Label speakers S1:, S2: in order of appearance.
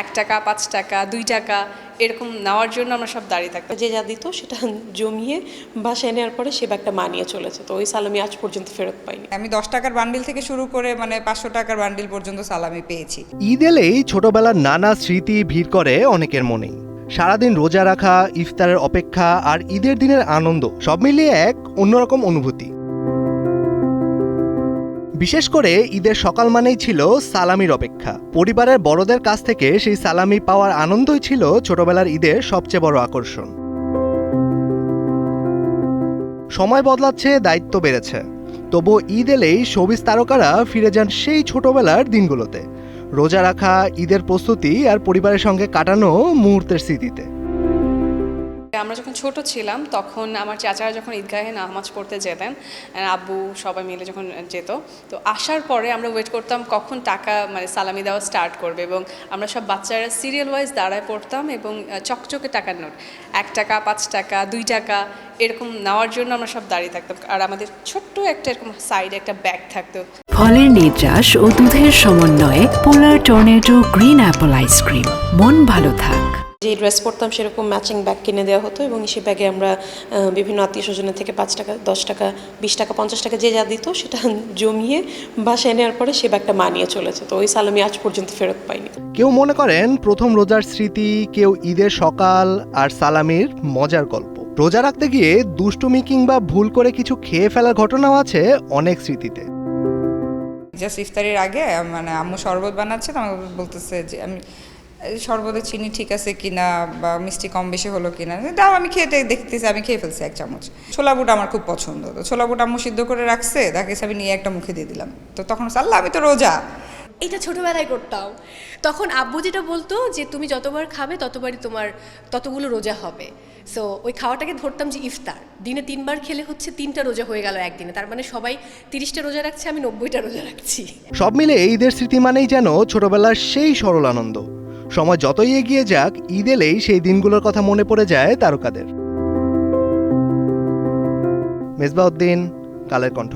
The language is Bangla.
S1: ৳1, ৳5, ৳2 এরকম নেওয়ার জন্য আমরা সব দাঁড়িয়ে থাকতাম।
S2: যে যা দিত সেটা জমিয়ে বাসায় নেওয়ার পরে সে ব্যাগটা মানিয়ে চলেছে, তো ওই সালামি আজ পর্যন্ত ফেরত পাইনি।
S3: আমি 10 টাকার বান্ডিল থেকে শুরু করে 500 টাকার বান্ডিল পর্যন্ত সালামি পেয়েছি।
S4: ঈদ এলেই ছোটবেলার নানা স্মৃতি ভিড় করে অনেকের মনেই। সারাদিন রোজা রাখা, ইফতারের অপেক্ষা আর ঈদের দিনের আনন্দ সব মিলিয়ে এক অন্যরকম অনুভূতি। বিশেষ করে ঈদের সকাল মানেই ছিল সালামির অপেক্ষা। পরিবারের বড়দের কাছ থেকে সেই সালামি পাওয়ার আনন্দই ছিল ছোটবেলার ঈদের সবচেয়ে বড় আকর্ষণ। সময় বদলাচ্ছে, দায়িত্ব বেড়েছে, তবু ঈদ এলেই শোবিজ তারকারা ফিরে যান সেই ছোটবেলার দিনগুলোতে। রোজা রাখা, ঈদের প্রস্তুতি আর পরিবারের সঙ্গে কাটানো মুহূর্তের স্মৃতিতে।
S1: আমরা যখন ছোট ছিলাম তখন আমার চাচারা যখন ঈদগাহে নামাজ পড়তে যেতেন, আব্বু সবাই মিলে যখন যেত, তো আসার পরে আমরা ওয়েট করতাম কখন টাকা সালামি দেওয়া স্টার্ট করবে, এবং আমরা সব বাচ্চারা সিরিয়াল ওয়াইজ দাঁড়ায় পড়তাম এবং চকচকে টাকার নোট ৳1, ৳5, ৳2 এরকম নেওয়ার জন্য আমরা সব দাঁড়িয়ে থাকতাম। আর আমাদের ছোট্ট একটা এরকম সাইডে একটা ব্যাগ থাকতো।
S5: ফলের নির্যাস ও দুধের সমন্বয়ে পোলার টর্নেডো গ্রিন অ্যাপল আইসক্রিম। মন ভালো থাক।
S2: যে ড্রেস পরতাম সেরকম ম্যাচিং ব্যাগ কিনে দেওয়া হতো এবং সেই ব্যাগে আমরা বিভিন্ন আত্মীয় স্বজনের থেকে ৳5, ৳10, ৳20, ৳50 যে যা দিত সেটা জমিয়ে বাসায় নেওয়ার পরে সে ব্যাগটা মানিয়ে চলেছে, তো ওই সালামি আজ পর্যন্ত ফেরত পাইনি।
S4: কেউ মনে করেন প্রথম রোজার স্মৃতি, কেউ ঈদের সকাল আর সালামির মজার গল্প। রোজা রাখতে গিয়ে দুষ্টুমি কিংবা ভুল করে কিছু খেয়ে ফেলার ঘটনাও আছে অনেক স্মৃতিতে।
S3: জাস্ট ইফতারের আগে আম্মু শরবত বানাচ্ছে, তো আমাকে বলতেছে যে আমি শরবতের চিনি ঠিক আছে কিনা বা মিষ্টি কম বেশি হলো কিনা দাও, আমি খেয়ে দেখতেছি, আমি খেয়ে ফেলছি 1 চামচ। ছোলা বুট আমার খুব পছন্দ, তো ছোলা বুট আম্মু সিদ্ধ করে রাখছে, তাকে আমি নিয়ে একটা মুখে দিয়ে দিলাম। তো তখন আল্লাহ আমি তো রোজা।
S6: এটা ছোটবেলায় করতাম। তখন আব্বু যেটা বলতো যে তুমি যতবার খাবে ততবারই তোমার ততগুলো রোজা হবে। সো ওই খাওয়াটাকে ধরতাম যে ইফতার। দিনে 3 বার খেলে হচ্ছে 3টা রোজা হয়ে গেল একদিনে। তার মানে সবাই 30টা রোজা রাখছে, আমি 90টা রোজা রাখছি।
S4: সব মিলে ঈদের স্মৃতি মানেই যেন ছোটবেলার সেই সরল আনন্দ। সময় যতই এগিয়ে যাক, ঈদ এলেই সেই দিনগুলোর কথা মনে পড়ে যায় তারকাদের। মেজবাউদ্দিন, কালের কণ্ঠ।